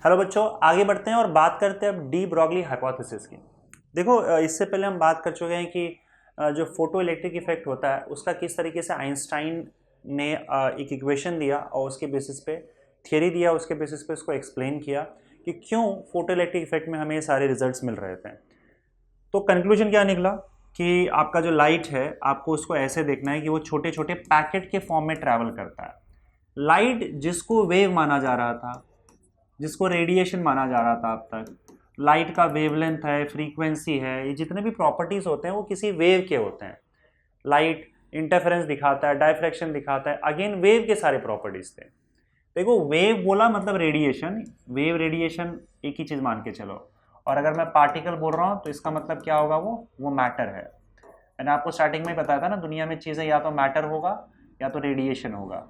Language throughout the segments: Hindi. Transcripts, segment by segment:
हेलो बच्चों, आगे बढ़ते हैं और बात करते हैं अब डी ब्रॉगली हाइपोथेसिस की। देखो, इससे पहले हम बात कर चुके हैं कि जो फोटो इलेक्ट्रिक इफेक्ट होता है उसका किस तरीके से आइंस्टाइन ने एक इक्वेशन दिया और उसके बेसिस पे थियरी दिया, उसके बेसिस पे उसको एक्सप्लेन किया कि क्यों फोटो इलेक्ट्रिक इफेक्ट में हमें ये सारे रिजल्ट्स मिल रहे थे। तो कंक्लूजन क्या निकला कि आपका जो लाइट है आपको उसको ऐसे देखना है कि वो छोटे छोटे पैकेट के फॉर्म में ट्रैवल करता है। लाइट जिसको वेव माना जा रहा था, जिसको रेडिएशन माना जा रहा था अब तक, लाइट का वेवलेंथ है, फ्रीक्वेंसी है, ये जितने भी प्रॉपर्टीज होते हैं वो किसी वेव के होते हैं। लाइट इंटरफेरेंस दिखाता है, डायफ्रैक्शन दिखाता है, अगेन वेव के सारे प्रॉपर्टीज थे। देखो, वेव बोला मतलब रेडिएशन, वेव रेडिएशन एक ही चीज मान के चलो। और अगर मैं पार्टिकल बोल रहा हूँ तो इसका मतलब क्या होगा, वो मैटर है। मैंने आपको स्टार्टिंग में बताया था ना, दुनिया में चीजें या तो मैटर होगा या तो रेडिएशन होगा।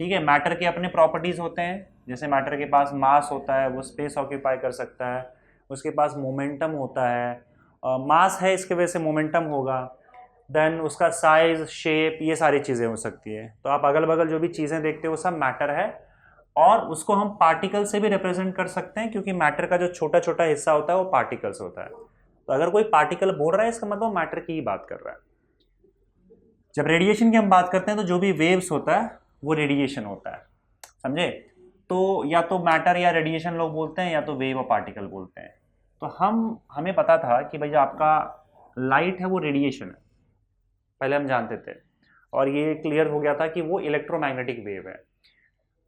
ठीक है, मैटर के अपने प्रॉपर्टीज होते हैं, जैसे मैटर के पास मास होता है, वो स्पेस ऑक्यूपाई कर सकता है, उसके पास मोमेंटम होता है, मास है इसके वजह से मोमेंटम होगा, देन उसका साइज, शेप, ये सारी चीज़ें हो सकती है। तो आप अगल बगल जो भी चीज़ें देखते हो वो सब मैटर है, और उसको हम पार्टिकल से भी रिप्रेजेंट कर सकते हैं क्योंकि मैटर का जो छोटा छोटा हिस्सा होता है वो पार्टिकल्स होता है। तो अगर कोई पार्टिकल बोल रहा है इसका मतलब मैटर की ही बात कर रहा है। जब रेडिएशन की हम बात करते हैं तो जो भी वेव्स होता है वो रेडिएशन होता है, समझे। तो या तो मैटर या रेडिएशन लोग बोलते हैं, या तो वेव और पार्टिकल बोलते हैं। तो हमें पता था कि भाई जो आपका लाइट है वो रेडिएशन है, पहले हम जानते थे। और ये क्लियर हो गया था कि वो इलेक्ट्रोमैग्नेटिक वेव है,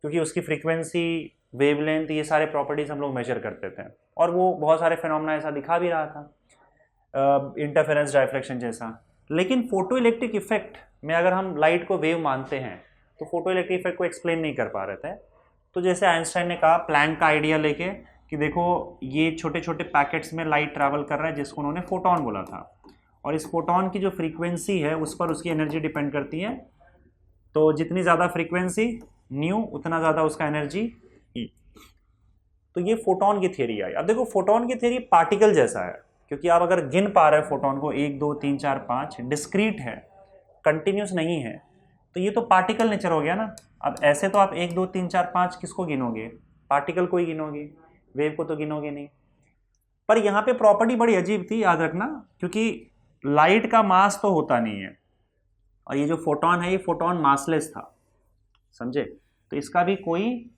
क्योंकि उसकी फ्रीक्वेंसी, वेवलेंथ, ये सारे प्रॉपर्टीज हम लोग मेजर करते थे। और वो बहुत सारे फिनोमेना ऐसा दिखा भी रहा था, इंटरफेरेंस, डायफ्रैक्शन जैसा। लेकिन फोटो इलेक्ट्रिक इफेक्ट में अगर हम लाइट को वेव मानते हैं तो फोटो इलेक्ट्रिक इफेक्ट को एक्सप्लेन नहीं कर पा रहे थे। तो जैसे आइंस्टाइन ने कहा, प्लैंक का आइडिया लेके, कि देखो ये छोटे छोटे पैकेट्स में लाइट ट्रैवल कर रहा है, जिसको उन्होंने फोटोन बोला था। और इस फोटोन की जो फ्रीक्वेंसी है उस पर उसकी एनर्जी डिपेंड करती है। तो जितनी ज़्यादा फ्रीक्वेंसी न्यू, उतना ज़्यादा उसका एनर्जी ई। तो ये फोटोन की थियरी आई। अब देखो, फोटोन की थियरी पार्टिकल जैसा है, क्योंकि आप अगर गिन पा रहे हैं फोटोन को, 1 2 3 4 5, डिस्क्रीट है, कंटिन्यूस नहीं है, तो ये तो पार्टिकल नेचर हो गया ना। अब ऐसे तो आप 1 2 3 4 5 किसको गिनोगे, पार्टिकल को ही गिनोगे, वेव को तो गिनोगे नहीं। पर यहाँ पे प्रॉपर्टी बड़ी अजीब थी, याद रखना, क्योंकि लाइट का मास तो होता नहीं है, और ये जो फोटोन है ये फोटोन मासलेस था, समझे। तो इसका भी कोई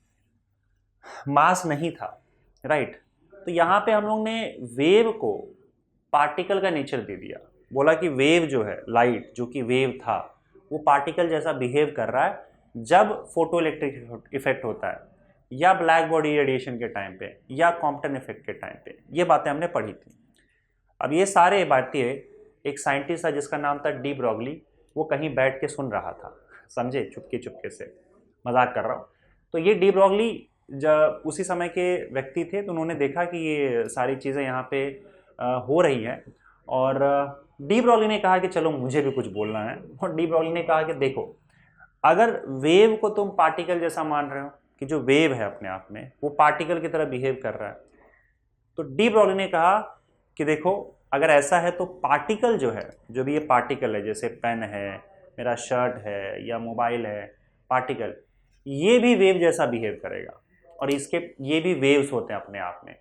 मास नहीं था, राइट। तो यहाँ पे हम लोग ने वेव को पार्टिकल का नेचर दे दिया। बोला कि वेव जो है, लाइट जो कि वेव था, वो पार्टिकल जैसा बिहेव कर रहा है जब फोटो इलेक्ट्रिक इफेक्ट होता है, या ब्लैक बॉडी रेडिएशन के टाइम पे, या कॉम्पटन इफेक्ट के टाइम पे। ये बातें हमने पढ़ी थी। अब ये सारे बातें एक साइंटिस्ट था जिसका नाम था डी ब्रॉगली, वो कहीं बैठ के सुन रहा था, समझे, चुपके चुपके से, मजाक कर रहा हूँ। तो ये डी ब्रॉगली जब उसी समय के व्यक्ति थे, तो उन्होंने देखा कि ये सारी चीज़ें यहाँ पे हो रही हैं। और डी ब्रॉगली ने कहा कि चलो मुझे भी कुछ बोलना है। और डी ब्रॉगली ने कहा कि देखो, अगर वेव को तुम पार्टिकल जैसा मान रहे हो, कि जो वेव है अपने आप में वो पार्टिकल की तरह बिहेव कर रहा है, तो डी ब्रॉगली ने कहा कि देखो, अगर ऐसा है तो पार्टिकल जो है, जो भी ये पार्टिकल है, जैसे पेन है, मेरा शर्ट है, या मोबाइल है, पार्टिकल, ये भी वेव जैसा बिहेव करेगा। और इसके ये भी वेव्स होते हैं अपने आप में।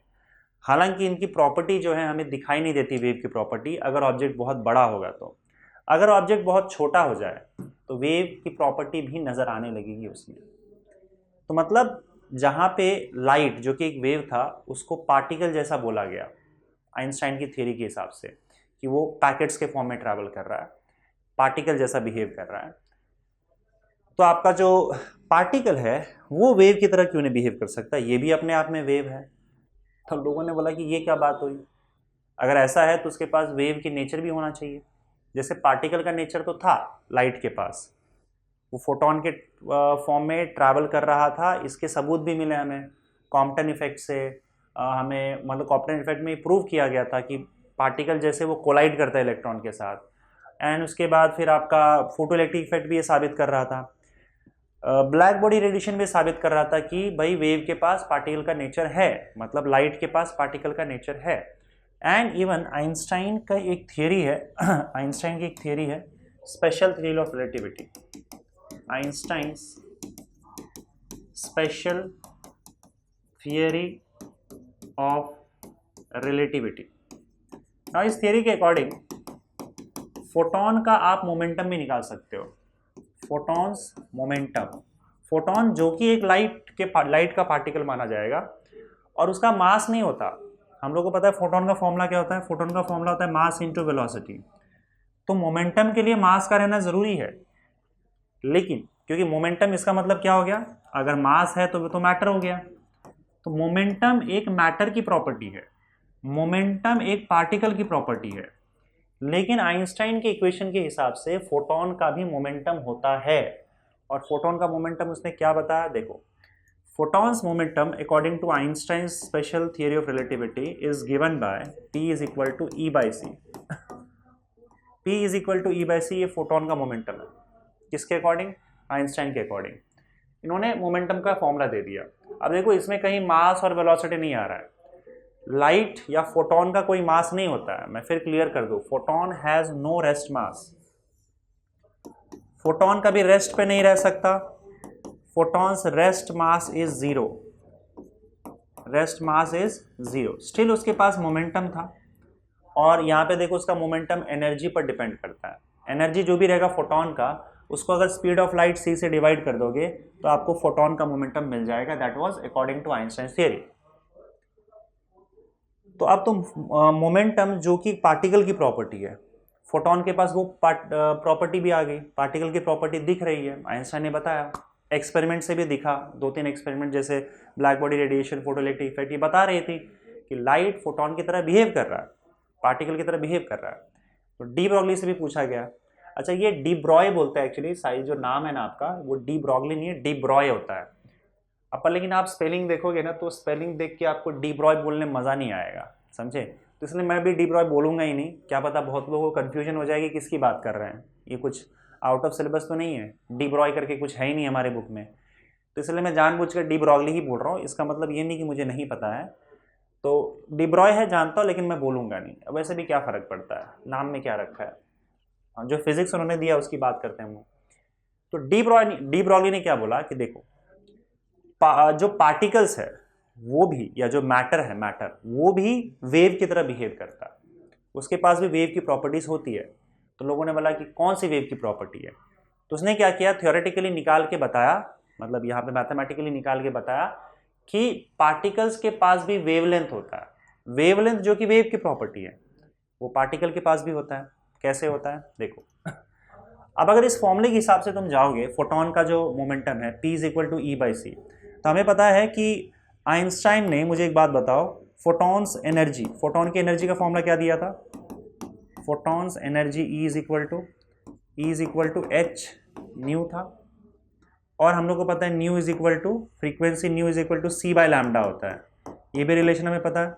हालांकि इनकी प्रॉपर्टी जो है हमें दिखाई नहीं देती, वेव की प्रॉपर्टी, अगर ऑब्जेक्ट बहुत बड़ा होगा तो। अगर ऑब्जेक्ट बहुत छोटा हो जाए तो वेव की प्रॉपर्टी भी नज़र आने लगेगी उसमें। तो मतलब जहाँ पे लाइट जो कि एक वेव था उसको पार्टिकल जैसा बोला गया आइंस्टाइन की थ्योरी के हिसाब से, कि वो पैकेट्स के फॉर्म में ट्रैवल कर रहा है, पार्टिकल जैसा बिहेव कर रहा है। तो आपका जो पार्टिकल है वो वेव की तरह क्यों नहीं बिहेव कर सकता, ये भी अपने आप में वेव है। तो लोगों ने बोला कि ये क्या बात हुई, अगर ऐसा है तो उसके पास वेव की नेचर भी होना चाहिए। जैसे पार्टिकल का नेचर तो था लाइट के पास, वो फोटोन के फॉर्म में ट्रैवल कर रहा था, इसके सबूत भी मिले हमें कॉम्पटन इफेक्ट से। हमें मतलब कॉम्पटन इफेक्ट में प्रूव किया गया था कि पार्टिकल जैसे वो कोलाइड करता है इलेक्ट्रॉन के साथ। एंड उसके बाद फिर आपका फोटो इलेक्ट्रिक इफेक्ट भी ये साबित कर रहा था, ब्लैक बॉडी रेडिएशन भी साबित कर रहा था कि भाई वेव के पास पार्टिकल का नेचर है, मतलब लाइट के पास पार्टिकल का नेचर है। एंड इवन आइंस्टाइन का एक थियरी है आइंस्टाइन की एक थियरी है, special theory of relativity, Einstein's special theory of relativity. Now इस थियरी के अकॉर्डिंग फोटोन का आप मोमेंटम भी निकाल सकते हो, फोटॉन्स मोमेंटम। फोटोन जो कि एक लाइट का पार्टिकल माना जाएगा और उसका मास नहीं होता। हम लोग को पता है फोटोन का फॉर्मूला क्या होता है, फोटोन का फॉर्मूला होता है मास इनटू वेलोसिटी। तो मोमेंटम के लिए मास का रहना जरूरी है, लेकिन क्योंकि मोमेंटम इसका मतलब क्या हो गया, अगर मास है तो वो तो मैटर हो गया। तो मोमेंटम एक मैटर की प्रॉपर्टी है, मोमेंटम एक पार्टिकल की प्रॉपर्टी है, लेकिन आइंस्टाइन के इक्वेशन के हिसाब से फोटोन का भी मोमेंटम होता है। और फोटोन का मोमेंटम उसने क्या बताया, देखो, photons momentum according to Einstein's special theory of relativity is given by P is equal to E by C। P is equal to E by C ये फोटोन का मोमेंटम है, किसके अकॉर्डिंग, आइंस्टाइन के अकॉर्डिंग। इन्होंने मोमेंटम का फॉर्मूला दे दिया। अब देखो इसमें कहीं मास और वेलोसिटी नहीं आ रहा है, लाइट या फोटोन का कोई मास नहीं होता है। मैं फिर क्लियर कर दूं, photon has no rest mass, photon कभी रेस्ट पे नहीं रह सकता। Photon's rest mass is zero, rest mass is zero, still उसके पास मोमेंटम था। और यहाँ पे देखो उसका मोमेंटम एनर्जी पर डिपेंड करता है। एनर्जी जो भी रहेगा फोटोन का, उसको अगर स्पीड ऑफ लाइट c से डिवाइड कर दोगे तो आपको फोटोन का मोमेंटम मिल जाएगा। That was according to Einstein theory. तो अब तो मोमेंटम जो कि पार्टिकल की प्रॉपर्टी है, फोटोन के पास वो प्रॉपर्टी भी आ गई, पार्टिकल की प्रॉपर्टी दिख रही है। आइंस्टाइन ने बताया, एक्सपेरिमेंट से भी दिखा, 2-3 एक्सपेरिमेंट जैसे black body radiation, photoelectric effect, ये बता रही थी कि लाइट फोटोन की तरह बिहेव कर रहा है, पार्टिकल की तरह बिहेव कर रहा है। तो डी ब्रॉगली से भी पूछा गया। अच्छा, ये डी ब्रॉय बोलता है एक्चुअली, साइज जो नाम है ना आपका, वो डी ब्रॉगली नहीं है, डी ब्रॉय होता है। अपन लेकिन आप स्पेलिंग देखोगे ना, तो स्पेलिंग देख के आपको डी ब्रॉय बोलने में मज़ा नहीं आएगा, समझे। तो इसलिए मैं भी डी ब्रॉय बोलूँगा ही नहीं, क्या पता बहुत लोगों को कन्फ्यूजन हो जाएगी किसकी बात कर रहे हैं, ये कुछ आउट ऑफ सिलेबस तो नहीं है, डी ब्रॉय करके कुछ है ही नहीं हमारे बुक में। तो इसलिए मैं जानबूझकर डी ब्रॉगली ही बोल रहा हूँ। इसका मतलब ये नहीं कि मुझे नहीं पता है, तो डी ब्रॉय है जानता हूँ, लेकिन मैं बोलूँगा नहीं। अब वैसे भी क्या फ़र्क पड़ता है, नाम में क्या रखा है, जो फिजिक्स उन्होंने दिया उसकी बात करते हैं हम। तो डी ब्रॉगली ने क्या बोला कि देखो, जो पार्टिकल्स है वो भी, या जो मैटर है, मैटर वो भी वेव की तरह बिहेव करता है, उसके पास भी वेव की प्रॉपर्टीज़ होती है। तो लोगों ने बोला कि कौन सी वेव की प्रॉपर्टी है, तो उसने क्या किया, थ्योरेटिकली निकाल के बताया, मतलब यहाँ पे मैथमेटिकली निकाल के बताया कि पार्टिकल्स के पास भी वेवलेंथ होता है। वेवलेंथ जो कि वेव की प्रॉपर्टी है, वो पार्टिकल के पास भी होता है। कैसे होता है देखो, अब अगर इस फॉर्मूले के हिसाब से तुम जाओगे, फोटोन का जो मोमेंटम है P is equal to E by c, तो हमें पता है कि आइंस्टाइन ने, मुझे एक बात बताओ, फोटॉन्स एनर्जी, फोटोन की एनर्जी का फॉर्मूला क्या दिया था, photon's energy E is equal to h nu था। और हम लोग को पता है nu is equal to frequency, nu is equal to c by lambda होता है, ये भी रिलेशन हमें पता है।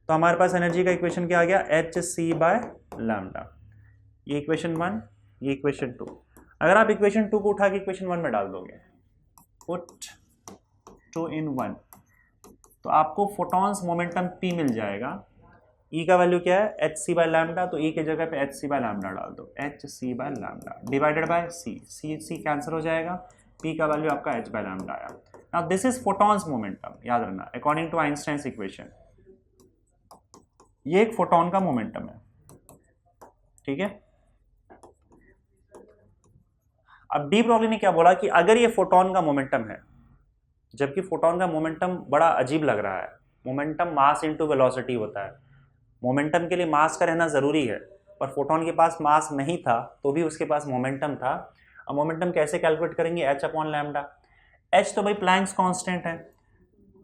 तो हमारे पास एनर्जी का इक्वेशन क्या आ गया, एच सी बाय लैम्डा। ये इक्वेशन 1, ये इक्वेशन 2। अगर आप इक्वेशन 2 को उठा के इक्वेशन 1 में डाल दोगे, पुट 2 in 1, तो आपको फोटॉन्स मोमेंटम P मिल जाएगा। E का वैल्यू क्या है, एच सी बाय लैम्डा, तो E के जगह पे एच सी बाय लैम्डा डाल दो, h c by lambda divided by c, c cancel हो जाएगा, P का वैल्यू आपका h बाय लैम्डा आया। Now this is photon's momentum, याद रखना, अकॉर्डिंग टू आइंस्टाइन्स इक्वेशन ये एक फोटॉन का मोमेंटम है, ठीक है। अब डी ब्रॉगली ने क्या बोला कि अगर ये फोटॉन का मोमेंटम है, जबकि फोटॉन का मोमेंटम बड़ा अजीब लग रहा है, मोमेंटम मास इनटू वेलोसिटी होता है, मोमेंटम के लिए मास का रहना ज़रूरी है, पर फोटॉन के पास मास नहीं था तो भी उसके पास मोमेंटम था। अब मोमेंटम कैसे कैलकुलेट करेंगे, एच अपॉन लैम्डा। एच तो भाई प्लैंक्स कांस्टेंट है,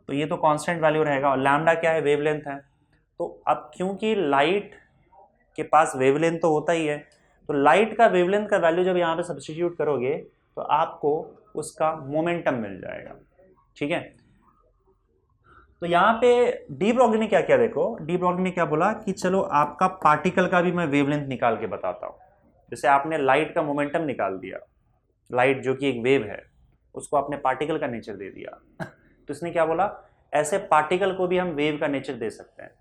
तो ये तो कांस्टेंट वैल्यू रहेगा, और लैम्डा क्या है, वेवलेंथ है। तो अब क्योंकि लाइट के पास वेवलेंथ तो होता ही है, तो लाइट का वेवलेंथ का वैल्यू जब यहाँ पे सब्स्टिट्यूट करोगे तो आपको उसका मोमेंटम मिल जाएगा, ठीक है। तो यहाँ पे डी ब्रॉगली ने क्या किया, देखो डी ब्रॉगली ने क्या बोला कि चलो आपका पार्टिकल का भी मैं वेवलेंथ निकाल के बताता हूँ। जैसे आपने लाइट का मोमेंटम निकाल दिया, लाइट जो कि एक वेव है, उसको आपने पार्टिकल का नेचर दे दिया, तो इसने क्या बोला, ऐसे पार्टिकल को भी हम वेव का नेचर दे सकते हैं।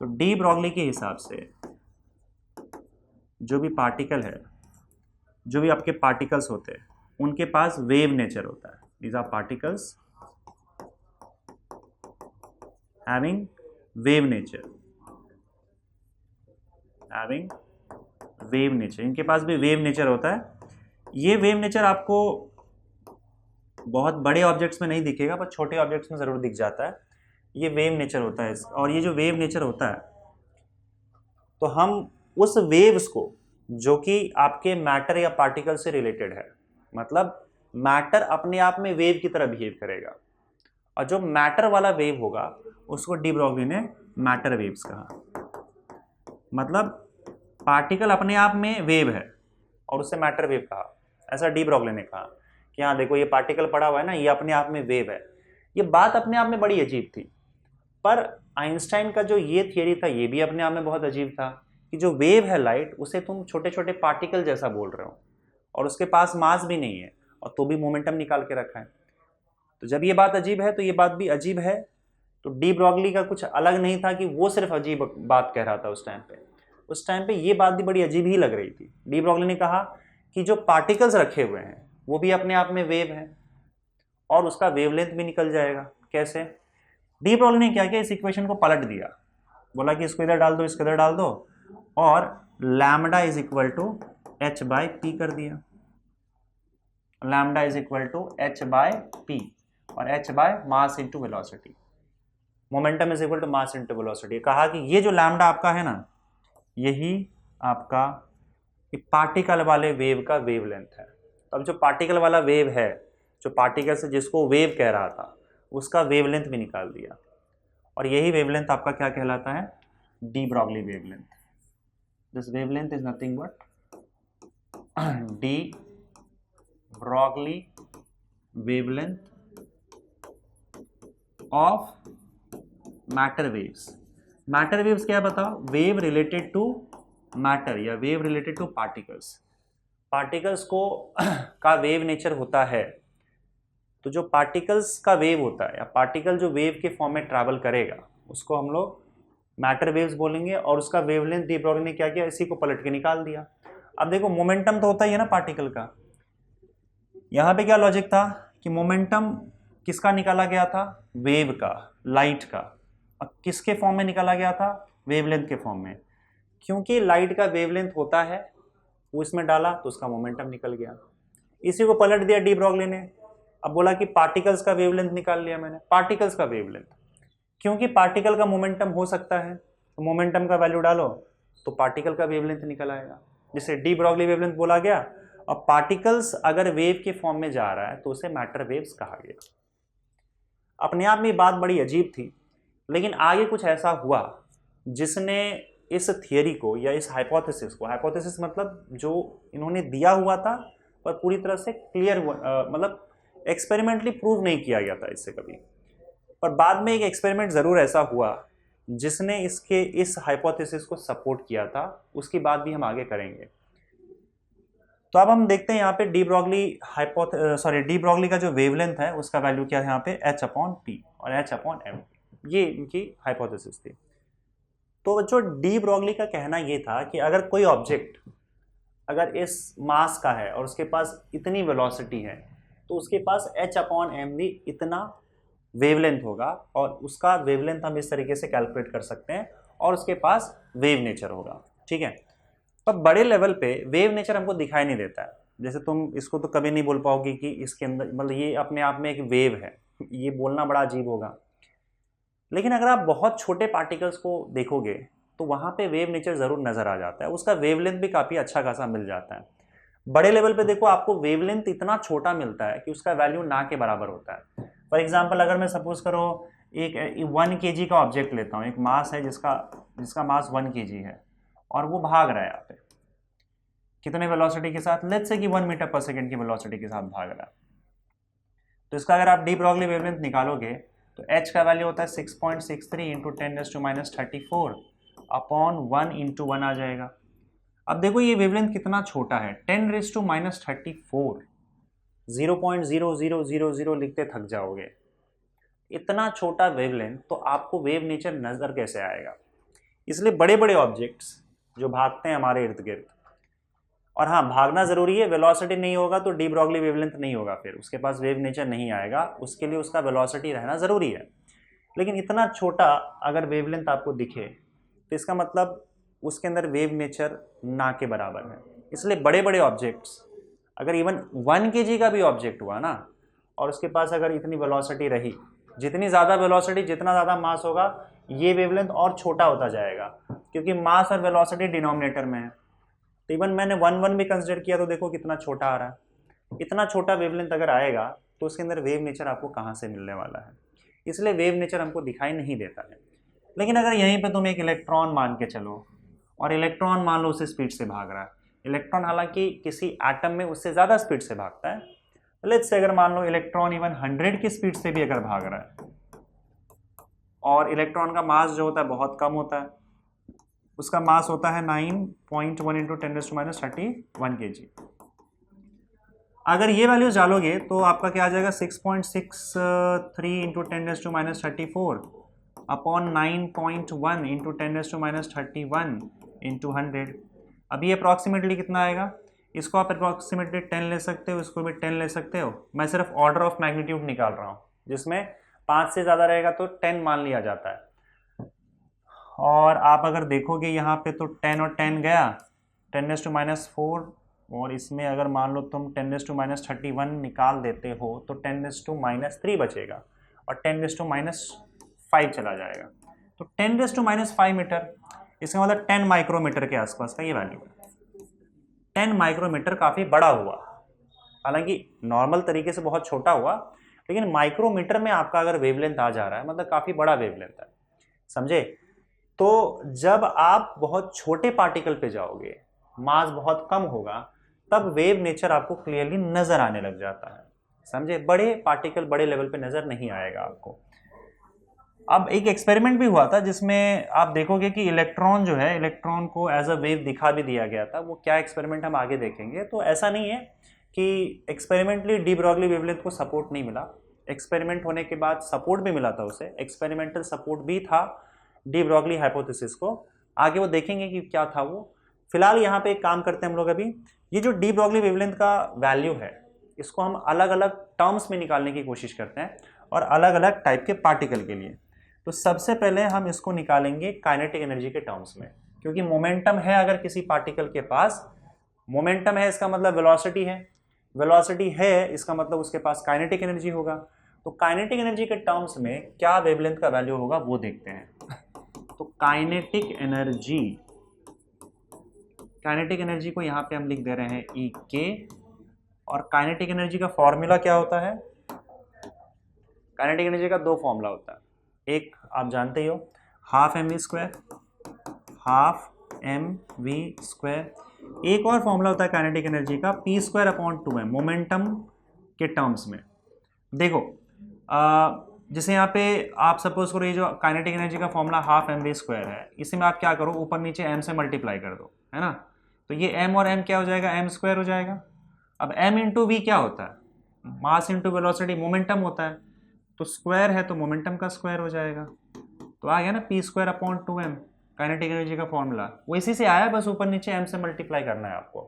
तो डी ब्रॉगली के हिसाब से जो भी पार्टिकल है, जो भी आपके पार्टिकल्स होते हैं, उनके पास वेव नेचर होता है। These are particles having wave nature, having wave nature, इनके पास भी वेव नेचर होता है। ये वेव नेचर आपको बहुत बड़े ऑब्जेक्ट्स में नहीं दिखेगा, पर छोटे ऑब्जेक्ट्स में ज़रूर दिख जाता है। ये वेव नेचर होता है। और ये जो वेव नेचर होता है, तो हम उस वेव्स को जो कि आपके मैटर या पार्टिकल से रिलेटेड है, मतलब मैटर अपने आप में वेव की तरह बिहेव करेगा, और जो मैटर वाला वेव होगा उसको डी ब्रॉगली ने मैटर वेव्स कहा। मतलब पार्टिकल अपने आप में वेव है और उससे मैटर वेव कहा। ऐसा डी ब्रॉगली ने कहा कि हाँ देखो, ये पार्टिकल पड़ा हुआ है ना, ये अपने आप में वेव है। ये बात अपने आप में बड़ी अजीब थी, पर आइंस्टाइन का जो ये थियरी था ये भी अपने आप में बहुत अजीब था कि जो वेव है लाइट, उसे तुम छोटे छोटे पार्टिकल जैसा बोल रहे हो और उसके पास मास भी नहीं है और तो भी मोमेंटम निकाल के रखा है। तो जब ये बात अजीब है तो ये बात भी अजीब है। तो डी ब्रॉगली का कुछ अलग नहीं था कि वो सिर्फ अजीब बात कह रहा था उस टाइम पे ये बात भी बड़ी अजीब ही लग रही थी। डी ब्रॉगली ने कहा कि जो पार्टिकल्स रखे हुए हैं वो भी अपने आप में वेव है और उसका वेवलेंथ भी निकल जाएगा। कैसे? डी ब्रॉगली ने क्या किया, इस इक्वेशन को पलट दिया, बोला कि इसको इधर डाल दो, इसको इधर डाल दो, और lambda is equal to h by p कर दिया। Lambda is equal to h by p, और h by mass into velocity, momentum is equal to mass into velocity. कहा कि ये जो लैम्डा आपका है ना, यही आपका पार्टिकल वाले वेव का वेवलेंथ है। अब जो पार्टिकल वाला वेव है, जो पार्टिकल से जिसको वेव कह रहा था, उसका वेवलेंथ भी निकाल दिया, और यही वेवलेंथ आपका क्या कहलाता है? De Broglie wavelength. This wavelength is nothing but de Broglie wavelength of matter waves. Matter waves क्या बताओ? वेव रिलेटेड टू मैटर या wave related two particles. Particles को का वेव नेचर होता है, तो जो पार्टिकल्स का वेव होता है या पार्टिकल जो वेव के फॉर्म में ट्रैवल करेगा उसको हम लोग मैटर वेव्स बोलेंगे, और उसका वेवलेंथ डी ब्रॉगली ने क्या किया, इसी को पलट के निकाल दिया। अब देखो, मोमेंटम तो होता ही है ना पार्टिकल का। यहाँ पे क्या लॉजिक था कि मोमेंटम किसका निकाला गया था? वेव का, लाइट का। और किसके फॉर्म में निकाला गया था? वेवलेंथ के फॉर्म में। क्योंकि लाइट का वेवलेंथ होता है, वो इसमें डाला तो उसका मोमेंटम निकल गया। इसी को पलट दिया डी ब्रॉगली ने। अब बोला कि पार्टिकल्स का वेवलेंथ निकाल लिया मैंने। पार्टिकल्स का वेवलेंथ, क्योंकि पार्टिकल का मोमेंटम हो सकता है, तो मोमेंटम का वैल्यू डालो तो पार्टिकल का वेवलेंथ निकल आएगा, जिसे डी ब्रॉगली वेवलेंथ बोला गया। और पार्टिकल्स अगर वेव के फॉर्म में जा रहा है तो उसे मैटर वेव्स कहा गया। अपने आप में बात बड़ी अजीब थी, लेकिन आगे कुछ ऐसा हुआ जिसने इस थियरी को या इस हाइपोथेसिस को, हाइपोथेसिस मतलब जो इन्होंने दिया हुआ था पर पूरी तरह से क्लियर, मतलब एक्सपेरिमेंटली प्रूव नहीं किया गया था इससे कभी, पर बाद में एक एक्सपेरिमेंट ज़रूर ऐसा हुआ जिसने इसके इस हाइपोथेसिस को सपोर्ट किया था। उसकी बात भी हम आगे करेंगे। तो अब हम देखते हैं यहाँ पे डी ब्रॉगली का जो वेवलेंथ है उसका वैल्यू क्या है यहाँ पे, h अपॉन पी और h अपॉन एम। ये इनकी हाइपोथेसिस थी। तो जो डी ब्रॉगली का कहना ये था कि अगर कोई ऑब्जेक्ट अगर इस मास का है और उसके पास इतनी वेलोसिटी है, तो उसके पास h अपॉन एम भी इतना वेवलेंथ होगा, और उसका वेवलेंथ हम इस तरीके से कैलकुलेट कर सकते हैं, और उसके पास वेव नेचर होगा। ठीक है। पर बड़े लेवल पे वेव नेचर हमको दिखाई नहीं देता है। जैसे तुम इसको तो कभी नहीं बोल पाओगे कि इसके अंदर, मतलब ये अपने आप में एक वेव है, ये बोलना बड़ा अजीब होगा। लेकिन अगर आप बहुत छोटे पार्टिकल्स को देखोगे तो वहाँ पे वेव नेचर ज़रूर नज़र आ जाता है, उसका वेवलेंथ भी काफ़ी अच्छा खासा मिल जाता है। बड़े लेवल पे देखो, आपको वेवलेंथ इतना छोटा मिलता है कि उसका वैल्यू ना के बराबर होता है। फॉर एग्जाम्पल, अगर मैं सपोज करो एक 1 kg का ऑब्जेक्ट लेता हूँ, एक मास है जिसका मास 1 kg है, और वो भाग रहा है यहाँ पे कितने वेलोसिटी के साथ, लेट्स से कि 1 मीटर पर सेकेंड की वेलोसिटी के साथ भाग रहा है। तो इसका अगर आप डी ब्रॉगली वेवलेंथ निकालोगे तो h का वैल्यू होता है 6.63 इंटू 10⁻⁻34 अपॉन 1 इंटू 1 आ जाएगा। अब देखो ये वेवलेंथ कितना छोटा है, 10⁻34, 0.0000 लिखते थक जाओगे। इतना छोटा वेवलेंथ, तो आपको वेव नेचर नजर कैसे आएगा? इसलिए बड़े बड़े ऑब्जेक्ट्स जो भागते हैं हमारे इर्द गिर्द, और हाँ भागना जरूरी है, वेलोसिटी नहीं होगा तो डी ब्रॉगली वेवलेंथ नहीं होगा, फिर उसके पास वेव नेचर नहीं आएगा, उसके लिए उसका वेलोसिटी रहना जरूरी है। लेकिन इतना छोटा अगर वेवलेंथ आपको दिखे तो इसका मतलब उसके अंदर वेव नेचर ना के बराबर है। इसलिए बड़े बड़े ऑब्जेक्ट्स, अगर इवन 1 kg का भी ऑब्जेक्ट हुआ ना और उसके पास अगर इतनी वेलोसिटी रही, जितनी ज़्यादा वेलोसिटी जितना ज़्यादा मास होगा ये वेवलेंथ और छोटा होता जाएगा, क्योंकि मास और वेलोसिटी डिनोमिनेटर में है। तो इवन मैंने 1 भी कंसिडर किया तो देखो कितना छोटा आ रहा है। इतना छोटा वेवलेंथ अगर आएगा तो उसके अंदर वेव नेचर आपको कहाँ से मिलने वाला है, इसलिए वेव नेचर हमको दिखाई नहीं देता है। लेकिन अगर यहीं पे तुम एक इलेक्ट्रॉन मान के चलो और इलेक्ट्रॉन मान लो उस स्पीड से भाग रहा है, इलेक्ट्रॉन हालांकि किसी एटम में उससे ज़्यादा स्पीड से भागता है, लेट्स से अगर मान लो इलेक्ट्रॉन इवन 100 की स्पीड से भी अगर भाग रहा है और इलेक्ट्रॉन का मास जो होता है बहुत कम होता है, उसका मास होता है 9.1 इंटू 10⁻31 kg। अगर ये वैल्यूज डालोगे तो आपका क्या आ जाएगा 6.63 इंटू 10⁻34 अपॉन 9.1 इंटू 10⁻31 इंटू 100। अभी अप्रॉक्सीमेटली कितना आएगा, इसको आप अप्रॉक्सीमेटली 10 ले सकते हो, इसको भी 10 ले सकते हो। मैं सिर्फ ऑर्डर ऑफ मैग्नीट्यूड निकाल रहा हूँ, जिसमें 5 से ज़्यादा रहेगा तो 10 मान लिया जाता है। और आप अगर देखोगे यहाँ पे तो 10 और 10 गया 10⁻⁴, और इसमें अगर मान लो तुम 10⁻31 निकाल देते हो तो 10⁻³ बचेगा और 10⁻⁵ चला जाएगा। तो 10⁻⁵ मीटर, इसका मतलब 10 माइक्रोमीटर के आसपास का ये वैल्यू है। 10 माइक्रोमीटर काफ़ी बड़ा हुआ, हालांकि नॉर्मल तरीके से बहुत छोटा हुआ, लेकिन माइक्रोमीटर में आपका अगर वेवलेंथ आ जा रहा है मतलब काफ़ी बड़ा वेवलेंथ है, समझे। तो जब आप बहुत छोटे पार्टिकल पे जाओगे, मास बहुत कम होगा, तब वेव नेचर आपको क्लियरली नजर आने लग जाता है, समझे। बड़े पार्टिकल बड़े लेवल पे नजर नहीं आएगा आपको। अब एक एक्सपेरिमेंट भी हुआ था जिसमें आप देखोगे कि इलेक्ट्रॉन जो है, इलेक्ट्रॉन को एज अ वेव दिखा भी दिया गया था। वो क्या एक्सपेरिमेंट हम आगे देखेंगे। तो ऐसा नहीं है कि एक्सपेरिमेंटली डी ब्रॉगली वेवलेंथ को सपोर्ट नहीं मिला, एक्सपेरिमेंट होने के बाद सपोर्ट भी मिला था उसे, एक्सपेरिमेंटल सपोर्ट भी था डी ब्रॉगली हाइपोथेसिस को। आगे वो देखेंगे कि क्या था वो। फिलहाल यहाँ पे एक काम करते हैं हम लोग। अभी ये जो डी ब्रॉगली वेवलेंथ का वैल्यू है, इसको हम अलग अलग टर्म्स में निकालने की कोशिश करते हैं और अलग अलग टाइप के पार्टिकल के लिए। तो सबसे पहले हम इसको निकालेंगे काइनेटिक एनर्जी के टर्म्स में, क्योंकि मोमेंटम है अगर किसी पार्टिकल के पास, मोमेंटम है इसका मतलब वेलोसिटी है, वेलोसिटी है इसका मतलब उसके पास काइनेटिक एनर्जी होगा। तो काइनेटिक एनर्जी के टर्म्स में क्या वेवलेंथ का वैल्यू होगा वो देखते हैं। तो काइनेटिक एनर्जी को यहाँ पे हम लिख दे रहे हैं ई के, और काइनेटिक एनर्जी का फॉर्मूला क्या होता है। काइनेटिक एनर्जी का दो फॉर्मूला होता है, एक आप जानते ही हो, हाफ mv स्क्वायर, एक और फॉर्मूला होता है काइनेटिक एनर्जी का p²/2m मोमेंटम के टर्म्स में। देखो जैसे यहाँ पे आप सपोज करो ये जो काइनेटिक एनर्जी का फॉर्मूला हाफ mv स्क्वायर है, इसी में आप क्या करो ऊपर नीचे m से मल्टीप्लाई कर दो, है ना। तो ये m और m क्या हो जाएगा, m² हो जाएगा। अब m इंटू वी क्या होता है, मास इंटू वेलोसिटी, मोमेंटम होता है, तो स्क्वायर है तो मोमेंटम का स्क्वायर हो जाएगा। तो आ गया ना p²/2m काइनेटिक एनर्जी का फॉर्मूला, वो इसी से आया, बस ऊपर नीचे m से मल्टीप्लाई करना है आपको।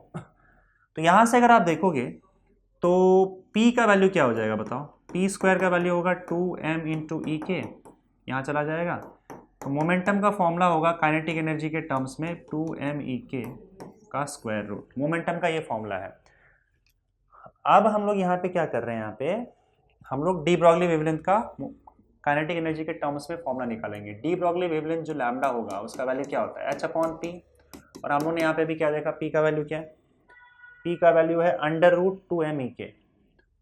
तो यहाँ से अगर आप देखोगे तो p का वैल्यू क्या हो जाएगा बताओ, p² का वैल्यू होगा 2m इंटू ई के, यहाँ चला जाएगा। तो मोमेंटम का फॉर्मूला होगा काइनेटिक एनर्जी के टर्म्स में 2m ई के का स्क्वायर रूट, मोमेंटम का ये फॉर्मूला है। अब हम लोग यहाँ पे क्या कर रहे हैं, यहाँ पे हम लोग डी ब्रॉगली वेवलेंथ का काइनेटिक एनर्जी के टर्म्स में फॉर्मूला निकालेंगे। डी ब्रॉगली वेवलेंथ जो लैम्डा होगा उसका वैल्यू क्या होता है, h/p, और हम लोगों ने यहाँ पे भी क्या देखा, p का वैल्यू क्या है, p का वैल्यू है √2m ई के।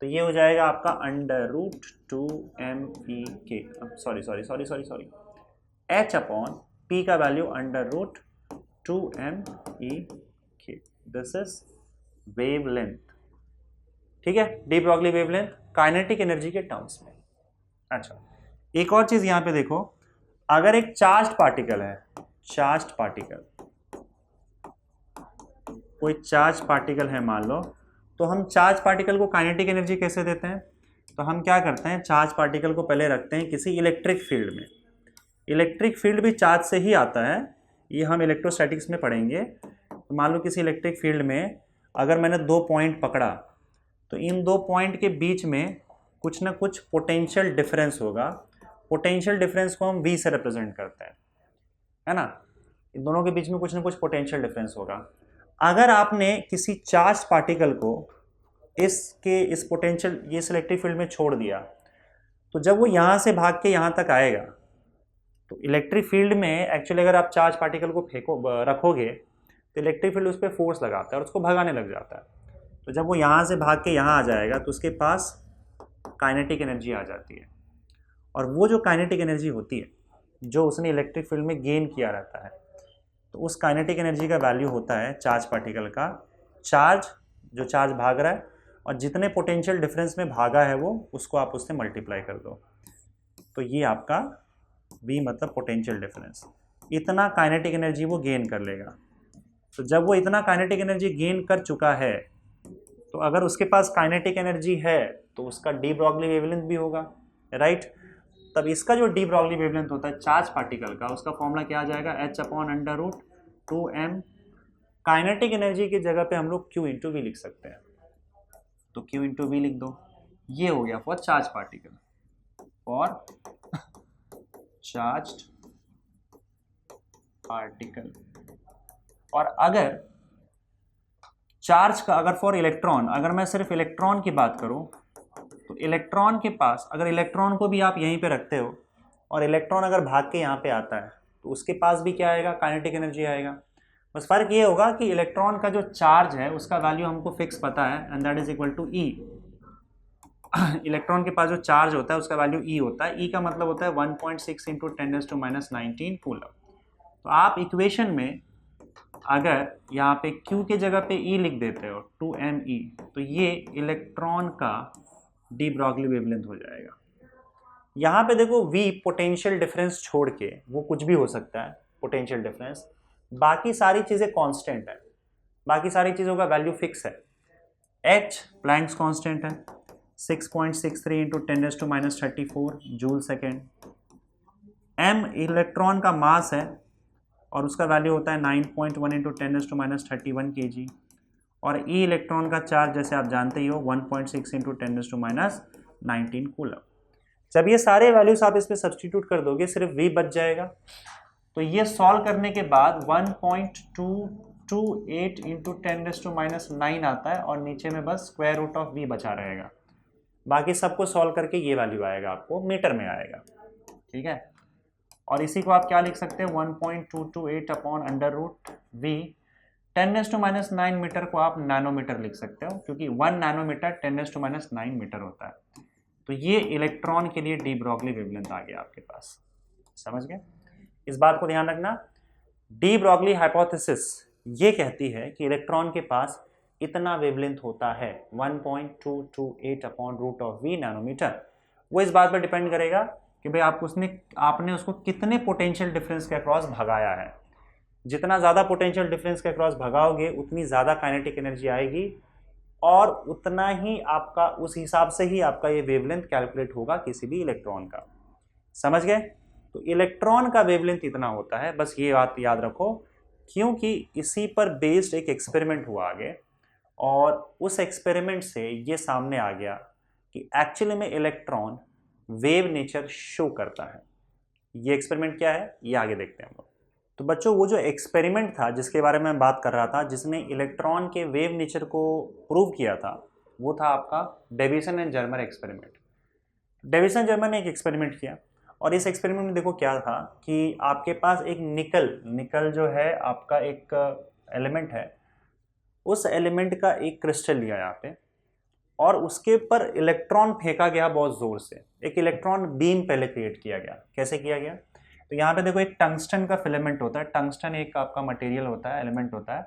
तो ये हो जाएगा आपका √2m ई के, सॉरी h/p का वैल्यू √2m ई के, दिस इज वेवलेंथ, ठीक है, de Broglie wavelength kinetic energy के टर्म्स में। अच्छा, एक और चीज यहां पे देखो, अगर एक चार्ज्ड पार्टिकल है, कोई चार्ज पार्टिकल है मान लो, तो हम चार्ज पार्टिकल को काइनेटिक एनर्जी कैसे देते हैं। तो हम क्या करते हैं, चार्ज पार्टिकल को पहले रखते हैं किसी इलेक्ट्रिक फील्ड में। इलेक्ट्रिक फील्ड भी चार्ज से ही आता है, ये हम इलेक्ट्रोस्टैटिक्स में पढ़ेंगे। तो मान लो किसी इलेक्ट्रिक फील्ड में अगर मैंने 2 पॉइंट पकड़ा, तो इन 2 पॉइंट के बीच में कुछ ना कुछ पोटेंशियल डिफरेंस होगा, पोटेंशियल डिफरेंस को हम V से रिप्रेजेंट करते हैं, है ना। इन दोनों के बीच में कुछ ना कुछ पोटेंशियल डिफरेंस होगा। अगर आपने किसी चार्ज पार्टिकल को इस पोटेंशियल ये इलेक्ट्रिक फील्ड में छोड़ दिया, तो जब वो यहाँ से भाग के यहाँ तक आएगा, तो इलेक्ट्रिक फील्ड में एक्चुअली अगर आप चार्ज पार्टिकल को रखोगे तो इलेक्ट्रिक फील्ड उस पर फोर्स लगाता है और उसको भगाने लग जाता है। तो जब वो यहाँ से भाग के यहाँ आ जाएगा तो उसके पास काइनेटिक एनर्जी आ जाती है, और वो जो काइनेटिक एनर्जी होती है जो उसने इलेक्ट्रिक फील्ड में गेन किया रहता है, तो उस काइनेटिक एनर्जी का वैल्यू होता है चार्ज पार्टिकल का जो चार्ज भाग रहा है, और जितने पोटेंशियल डिफरेंस में भागा है वो उसको आप उससे मल्टीप्लाई कर दो। तो ये आपका V मतलब पोटेंशियल डिफरेंस, इतना काइनेटिक एनर्जी वो गेन कर लेगा। तो जब वो इतना काइनेटिक एनर्जी गेन कर चुका है, तो अगर उसके पास काइनेटिक एनर्जी है तो उसका डी ब्रॉगली वेवलेंथ भी होगा, राइट। तब इसका जो डी ब्रॉगली वेवलेंथ होता है चार्ज पार्टिकल का, उसका फॉर्मूला क्या आ जाएगा, h/√2m। काइनेटिक एनर्जी की जगह पे हम लोग Q इंटू वी लिख सकते हैं, तो Q इंटू वी लिख दो। ये हो गया for charge particle, for charged particle. और अगर चार्ज का अगर फॉर इलेक्ट्रॉन, अगर मैं सिर्फ इलेक्ट्रॉन की बात करूं, तो इलेक्ट्रॉन के पास अगर इलेक्ट्रॉन को भी आप यहीं पे रखते हो और इलेक्ट्रॉन अगर भाग के यहाँ पे आता है, तो उसके पास भी क्या आएगा, काइनेटिक एनर्जी आएगा। बस फर्क ये होगा कि इलेक्ट्रॉन का जो चार्ज है उसका वैल्यू हमको फिक्स पता है, and that is equal to e. Electron के पास जो चार्ज होता है उसका वैल्यू ई होता है। ई का मतलब होता है 1.6 इंटू 10⁻⁻19 कूलम। तो आप इक्वेशन में अगर यहाँ पे Q के जगह पे E लिख देते हो 2me, तो ये इलेक्ट्रॉन का डी ब्रॉगली वेवलेंथ हो जाएगा। यहाँ पे देखो V पोटेंशियल डिफरेंस छोड़ के वो कुछ भी हो सकता है पोटेंशियल डिफरेंस, बाकी सारी चीज़ें कांस्टेंट है, बाकी सारी चीज़ों का वैल्यू फिक्स है। H प्लैंक्स कांस्टेंट है 6.63 into 10⁻34 joule second. M electron का मास है और उसका वैल्यू होता है 9.1 इंटू 10⁻31 kg। और E इलेक्ट्रॉन का चार्ज जैसे आप जानते ही हो 1.6 इंटू 10⁻19 कूलम। जब ये सारे वैल्यूज आप इसमें सब्सटीट्यूट कर दोगे सिर्फ V बच जाएगा। तो ये सॉल्व करने के बाद 1.228 इंटू 10⁻9 आता है, और नीचे में बस स्क्वायर रूट ऑफ V बचा रहेगा। बाकी सबको सॉल्व करके ये वैल्यू आएगा, आपको मीटर में आएगा, ठीक है। और इसी को आप क्या लिख सकते हैं, 1.228 अपॉन √V। 10⁻9 मीटर को आप नैनोमीटर लिख सकते हो, क्योंकि 1 नैनोमीटर 10⁻9 मीटर होता है। तो ये इलेक्ट्रॉन के लिए डी ब्रॉगली वेवलेंथ आ गया आपके पास, समझ गए। इस बात को ध्यान रखना, डी ब्रॉगली हाइपोथेसिस ये कहती है कि इलेक्ट्रॉन के पास इतना वेवलेंथ होता है 1.228 अपॉन √V नैनोमीटर। वो इस बात पर डिपेंड करेगा कि भाई आपने उसको कितने पोटेंशियल डिफरेंस के अक्रॉस भगाया है। जितना ज़्यादा पोटेंशियल डिफरेंस के अक्रॉस भगाओगे उतनी ज़्यादा काइनेटिक एनर्जी आएगी, और उतना ही आपका उस हिसाब से ही आपका ये वेवलेंथ कैलकुलेट होगा किसी भी इलेक्ट्रॉन का, समझ गए। तो इलेक्ट्रॉन का वेवलेंथ इतना होता है, बस ये बात याद रखो, क्योंकि इसी पर बेस्ड एक एक्सपेरिमेंट हुआ आगे, और उस एक्सपेरिमेंट से ये सामने आ गया कि एक्चुअली में इलेक्ट्रॉन वेव नेचर शो करता है। ये एक्सपेरिमेंट क्या है ये आगे देखते हैं हम लोग। तो बच्चों वो जो एक्सपेरिमेंट था जिसके बारे में मैं बात कर रहा था, जिसने इलेक्ट्रॉन के वेव नेचर को प्रूव किया था, वो था आपका Davisson and Germer experiment. Davisson Germer ने एक एक्सपेरिमेंट किया, और इस एक्सपेरिमेंट में देखो क्या था कि आपके पास एक निकल जो है आपका एक एलिमेंट है, उस एलिमेंट का एक क्रिस्टल लिया यहाँ पे, और उसके ऊपर इलेक्ट्रॉन फेंका गया बहुत जोर से। एक इलेक्ट्रॉन बीम पहले क्रिएट किया गया। कैसे किया गया, तो यहाँ पे देखो एक टंगस्टन का फिलामेंट होता है। टंगस्टन एक आपका मटेरियल होता है, एलिमेंट होता है।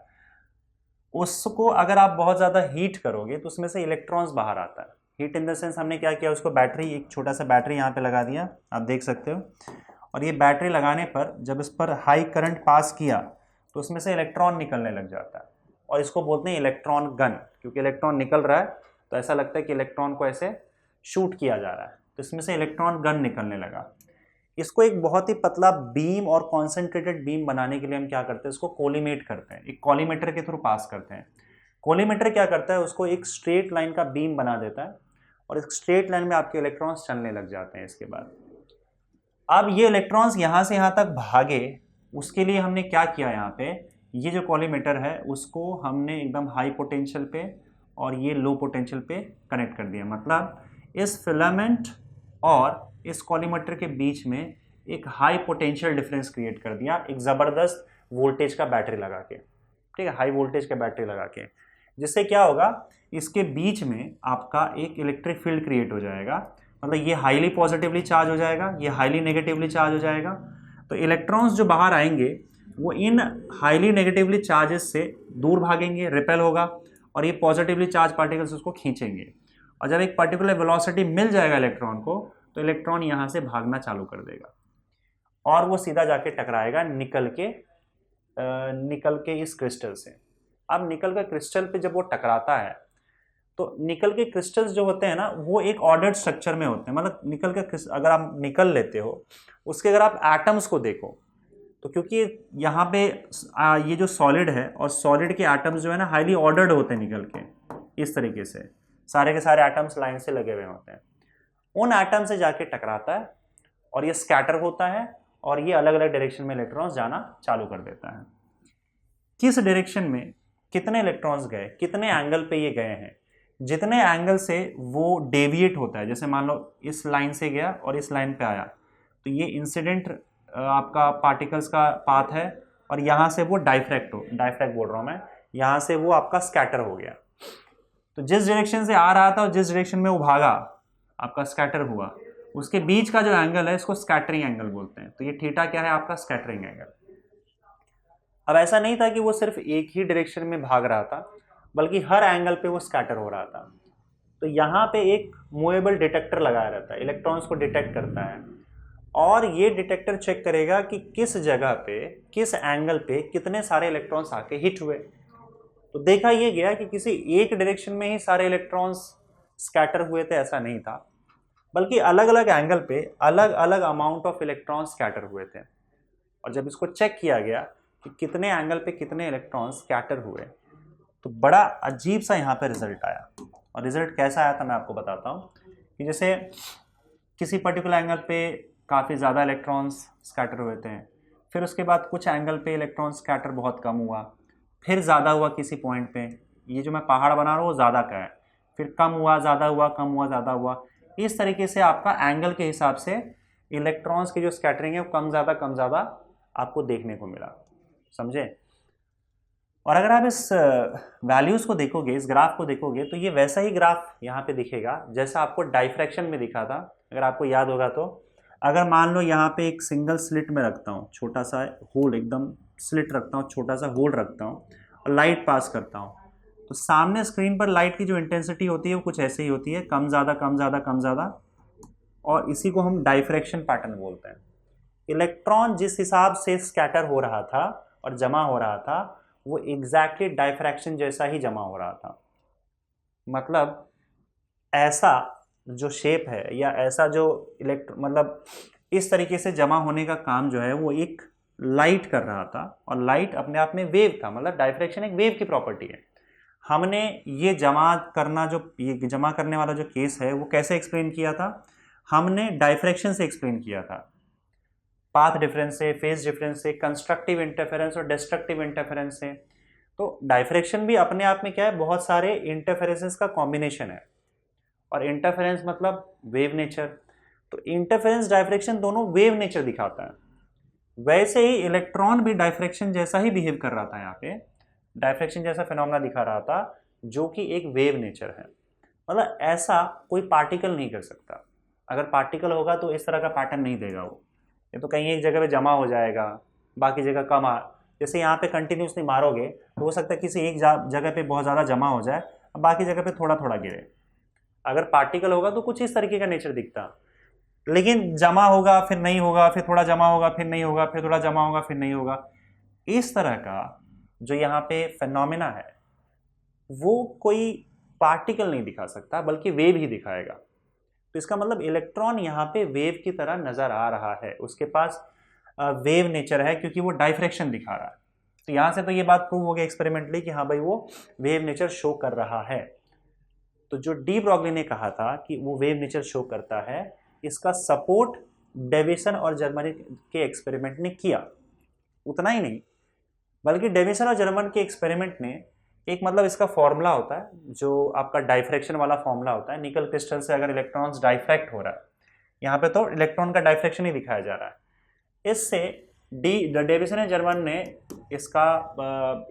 उसको अगर आप बहुत ज़्यादा हीट करोगे तो उसमें से इलेक्ट्रॉन्स बाहर आता है। हीट इन द सेंस हमने क्या किया, उसको बैटरी, एक छोटा सा बैटरी यहाँ पे लगा दिया, आप देख सकते हो। और ये बैटरी लगाने पर जब इस पर हाई करंट पास किया तो उसमें से इलेक्ट्रॉन निकलने लग जाता है, और इसको बोलते हैं इलेक्ट्रॉन गन। क्योंकि इलेक्ट्रॉन निकल रहा है तो ऐसा लगता है कि इलेक्ट्रॉन को ऐसे शूट किया जा रहा है, तो इसमें से इलेक्ट्रॉन गन निकलने लगा। इसको एक बहुत ही पतला बीम और कॉन्सेंट्रेटेड बीम बनाने के लिए हम क्या करते हैं, इसको कोलिमेट करते हैं, एक कॉलीमेटर के थ्रू पास करते हैं। कोलीमेटर क्या करता है, उसको एक स्ट्रेट लाइन का बीम बना देता है, और एक स्ट्रेट लाइन में आपके इलेक्ट्रॉन्स चलने लग जाते हैं। इसके बाद अब ये इलेक्ट्रॉन्स यहाँ से यहाँ तक भागे, उसके लिए हमने क्या किया, यहाँ पे ये जो कॉलीमेटर है उसको हमने एकदम हाई पोटेंशियल पे और ये लो पोटेंशियल पे कनेक्ट कर दिया। मतलब इस फिलामेंट और इस कॉलीमेटर के बीच में एक हाई पोटेंशियल डिफरेंस क्रिएट कर दिया, एक ज़बरदस्त वोल्टेज का बैटरी लगा के, ठीक है, हाई वोल्टेज का बैटरी लगा के, जिससे क्या होगा, इसके बीच में आपका एक इलेक्ट्रिक फील्ड क्रिएट हो जाएगा। मतलब ये हाईली पॉजिटिवली चार्ज हो जाएगा, ये हाईली नेगेटिवली चार्ज हो जाएगा। तो इलेक्ट्रॉन्स जो बाहर आएंगे वो इन हाईली नेगेटिवली चार्जेस से दूर भागेंगे, रिपेल होगा, और ये पॉजिटिवली चार्ज पार्टिकल्स उसको खींचेंगे। और जब एक पर्टिकुलर वेलोसिटी मिल जाएगा इलेक्ट्रॉन को, तो इलेक्ट्रॉन यहाँ से भागना चालू कर देगा और वो सीधा जाके टकराएगा निकल के इस क्रिस्टल से। अब निकल का क्रिस्टल पे जब वो टकराता है तो निकल के क्रिस्टल्स जो होते हैं ना, वो एक ऑर्डर्ड स्ट्रक्चर में होते हैं। मतलब निकल का अगर आप निकल लेते हो, उसके अगर आप एटम्स को देखो, तो क्योंकि यहाँ पे ये जो सॉलिड है और सॉलिड के एटम्स जो है ना हाईली ऑर्डर्ड होते हैं निकल के, इस तरीके से सारे के सारे एटम्स लाइन से लगे हुए होते हैं। उन एटम से जाके टकराता है और ये स्कैटर होता है और ये अलग अलग डायरेक्शन में इलेक्ट्रॉन्स जाना चालू कर देता है। किस डायरेक्शन में कितने इलेक्ट्रॉन्स गए, कितने एंगल पे ये गए हैं, जितने एंगल से वो डेविएट होता है, जैसे मान लो इस लाइन से गया और इस लाइन पे आया, तो ये इंसिडेंट आपका पार्टिकल्स का पाथ है, और यहाँ से वो डाइफ्रैक्ट बोल रहा हूँ मैं, यहाँ से वो आपका स्कैटर हो गया। तो जिस डायरेक्शन से आ रहा था और जिस डायरेक्शन में वो भागा, आपका स्कैटर हुआ, उसके बीच का जो एंगल है इसको स्कैटरिंग एंगल बोलते हैं। तो ये थीटा क्या है, आपका स्कैटरिंग एंगल। अब ऐसा नहीं था कि वो सिर्फ एक ही डायरेक्शन में भाग रहा था, बल्कि हर एंगल पे वो स्कैटर हो रहा था। तो यहाँ पे एक मूवेबल डिटेक्टर लगाया रहता है, इलेक्ट्रॉन्स को डिटेक्ट करता है, और ये डिटेक्टर चेक करेगा कि किस जगह पे, किस एंगल पे कितने सारे इलेक्ट्रॉन्स आके हिट हुए। तो देखा ये गया कि किसी एक डायरेक्शन में ही सारे इलेक्ट्रॉन्स स्कैटर हुए थे, ऐसा नहीं था, बल्कि अलग अलग एंगल पे अलग अलग अमाउंट ऑफ इलेक्ट्रॉन्स स्कैटर हुए थे। और जब इसको चेक किया गया कि कितने एंगल पे कितने इलेक्ट्रॉन्स स्कैटर हुए, तो बड़ा अजीब सा यहाँ पे रिजल्ट आया। और रिजल्ट कैसा आया था मैं आपको बताता हूँ कि जैसे किसी पर्टिकुलर एंगल पे काफ़ी ज़्यादा इलेक्ट्रॉन्स स्कैटर हुए थे, फिर उसके बाद कुछ एंगल पे इलेक्ट्रॉन स्कैटर बहुत कम हुआ, फिर ज़्यादा हुआ किसी पॉइंट पे, ये जो मैं पहाड़ बना रहा हूँ वो ज़्यादा का है, फिर कम हुआ, ज़्यादा हुआ, कम हुआ, ज़्यादा हुआ। इस तरीके से आपका एंगल के हिसाब से इलेक्ट्रॉन्स की जो स्कैटरिंग है वो कम ज़्यादा आपको देखने को मिला, समझे। और अगर आप इस वैल्यूज़ को देखोगे, इस ग्राफ को देखोगे, तो ये वैसा ही ग्राफ यहाँ पे दिखेगा जैसा आपको डाइफ्रैक्शन में दिखा था। अगर आपको याद होगा तो अगर मान लो यहाँ पे एक सिंगल स्लिट में रखता हूँ, छोटा सा होल, एकदम स्लिट रखता हूँ, छोटा सा होल रखता हूँ और लाइट पास करता हूँ, तो सामने स्क्रीन पर लाइट की जो इंटेंसिटी होती है वो कुछ ऐसे ही होती है, कम ज़्यादा कम ज़्यादा कम ज़्यादा, और इसी को हम डाइफ्रैक्शन पैटर्न बोलते हैं। इलेक्ट्रॉन जिस हिसाब से स्कैटर हो रहा था और जमा हो रहा था, वो एग्जैक्टली डाइफ्रैक्शन जैसा ही जमा हो रहा था। मतलब ऐसा जो शेप है या ऐसा जो मतलब इस तरीके से जमा होने का काम जो है वो एक लाइट कर रहा था, और लाइट अपने आप में वेव था। मतलब डाइफ्रैक्शन एक वेव की प्रॉपर्टी है। हमने ये जमा करने वाला जो केस है वो कैसे एक्सप्लेन किया था, हमने डाइफ्रैक्शन से एक्सप्लेन किया था, पाथ डिफरेंस से, फेज डिफरेंस से, कंस्ट्रक्टिव इंटरफेरेंस और डिस्ट्रक्टिव इंटरफेरेंस से। तो डाइफ्रैक्शन भी अपने आप में क्या है, बहुत सारे इंटरफेरेंसेस का कॉम्बिनेशन है, और इंटरफेरेंस मतलब वेव नेचर। तो इंटरफेरेंस डाइफ्रैक्शन दोनों वेव नेचर दिखाता है। वैसे ही इलेक्ट्रॉन भी डाइफ्रैक्शन जैसा ही बिहेव कर रहा था, यहाँ पे डाइफ्रैक्शन जैसा फिनोमेना दिखा रहा था, जो कि एक वेव नेचर है। मतलब ऐसा कोई पार्टिकल नहीं कर सकता। अगर पार्टिकल होगा तो इस तरह का पैटर्न नहीं देगा वो, ये तो कहीं एक जगह पे जमा हो जाएगा, बाकी जगह कम जैसे यहाँ पे कंटिन्यूसली मारोगे तो हो सकता है किसी एक जगह पे बहुत ज़्यादा जमा हो जाए, बाकी जगह पे थोड़ा थोड़ा गिरे। अगर पार्टिकल होगा तो कुछ इस तरीके का नेचर दिखता, लेकिन जमा होगा फिर नहीं होगा, फिर थोड़ा जमा होगा फिर नहीं होगा, फिर थोड़ा जमा होगा फिर नहीं होगा। इस तरह का जो यहाँ पे फिनोमेना है वो कोई पार्टिकल नहीं दिखा सकता, बल्कि वेव ही दिखाएगा। तो इसका मतलब इलेक्ट्रॉन यहाँ पे वेव की तरह नजर आ रहा है, उसके पास वेव नेचर है, क्योंकि वो डाइफ्रैक्शन दिखा रहा है। तो यहाँ से तो ये बात प्रूव हो गया एक्सपेरिमेंटली कि हाँ भाई वो वेव नेचर शो कर रहा है। तो जो डी ब्रॉगली ने कहा था कि वो वेव नेचर शो करता है, इसका सपोर्ट डेविसन और जर्मनी के एक्सपेरिमेंट ने किया। उतना ही नहीं, बल्कि डेविसन और जर्मन के एक्सपेरिमेंट ने एक मतलब इसका फॉर्मूला होता है जो आपका डाइफ्रैक्शन वाला फॉर्मूला होता है। निकल क्रिस्टल से अगर इलेक्ट्रॉन्स डाइफ्रैक्ट हो रहा है, यहाँ पे तो इलेक्ट्रॉन का डाइफ्रैक्शन ही दिखाया जा रहा है। इससे डेविसन और जर्मन ने इसका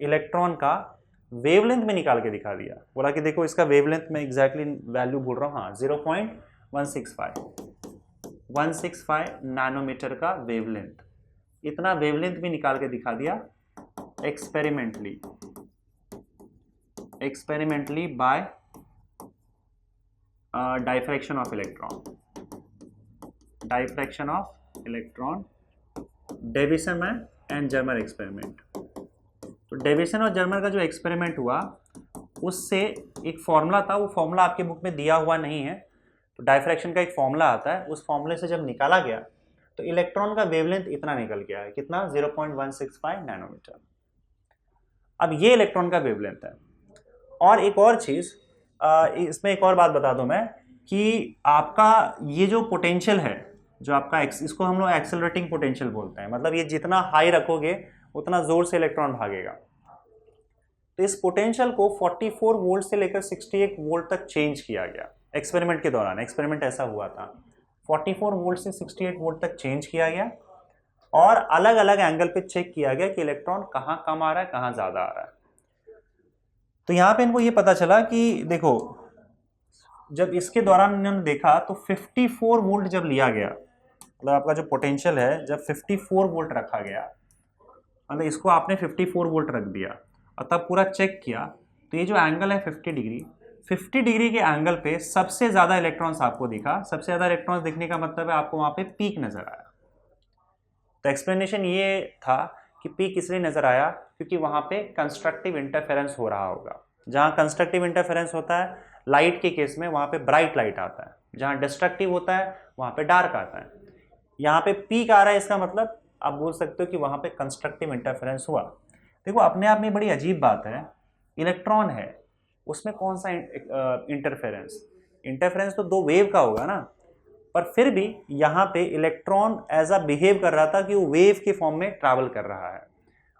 इलेक्ट्रॉन का वेवलेंथ में निकाल के दिखा दिया। बोला कि देखो इसका वेवलेंथ में एग्जैक्टली वैल्यू भूल रहा हूँ, हाँ 0.165 नैनोमीटर का वेवलेंथ, इतना वेवलेंथ भी निकाल के दिखा दिया experimentally by diffraction of electron, Davisson and Germer experiment. तो डेविसन और जर्मन का जो एक्सपेरिमेंट हुआ उससे एक फॉर्मूला था, वो फॉर्मूला आपके बुक में दिया हुआ नहीं है। तो डाइफ्रैक्शन का एक फॉर्मूला आता है, उस फॉर्मूले से जब निकाला गया तो इलेक्ट्रॉन का वेवलेंथ इतना निकल गया है, कितना 0.165 नैनोमीटर। अब ये इलेक्ट्रॉन का वेवलेंथ है। और एक और चीज इसमें एक और बात बता दूं मैं कि आपका ये जो पोटेंशियल है, जो आपका इसको हम लोग एक्सेलरेटिंग पोटेंशियल बोलते हैं, मतलब ये जितना हाई रखोगे उतना जोर से इलेक्ट्रॉन भागेगा। तो इस पोटेंशियल को 44 वोल्ट से लेकर 68 वोल्ट तक चेंज किया गया एक्सपेरिमेंट के दौरान। एक्सपेरिमेंट ऐसा हुआ था, 44 वोल्ट से 68 वोल्ट तक चेंज किया गया और अलग अलग एंगल पे चेक किया गया कि इलेक्ट्रॉन कहाँ कम आ रहा है, कहाँ ज्यादा आ रहा है। तो यहाँ पे इनको ये पता चला कि देखो जब इसके दौरान इन्होंने देखा तो 54 वोल्ट जब लिया गया, मतलब आपका जो पोटेंशियल है जब 54 वोल्ट रखा गया, मतलब इसको आपने 54 वोल्ट रख दिया और तब पूरा चेक किया, तो ये जो एंगल है 50 डिग्री के एंगल पे सबसे ज्यादा इलेक्ट्रॉन्स आपको दिखा। सबसे ज्यादा इलेक्ट्रॉन्स दिखने का मतलब है आपको वहां पे पीक नजर आया। तो एक्सप्लेनेशन ये था कि पीक इसलिए नजर आया क्योंकि वहां पे कंस्ट्रक्टिव इंटरफेरेंस हो रहा होगा। जहां कंस्ट्रक्टिव इंटरफेरेंस होता है लाइट के केस में, वहां पे ब्राइट लाइट आता है, जहां डिस्ट्रक्टिव होता है वहां पे डार्क आता है। यहाँ पे पीक आ रहा है, इसका मतलब आप बोल सकते हो कि वहां पे कंस्ट्रक्टिव इंटरफेरेंस हुआ। देखो अपने आप में बड़ी अजीब बात है, इलेक्ट्रॉन है उसमें कौन सा इंटरफेरेंस तो दो वेव का होगा ना, पर फिर भी यहाँ पे इलेक्ट्रॉन ऐसा बिहेव कर रहा था कि वो वेव के फॉर्म में ट्रैवल कर रहा है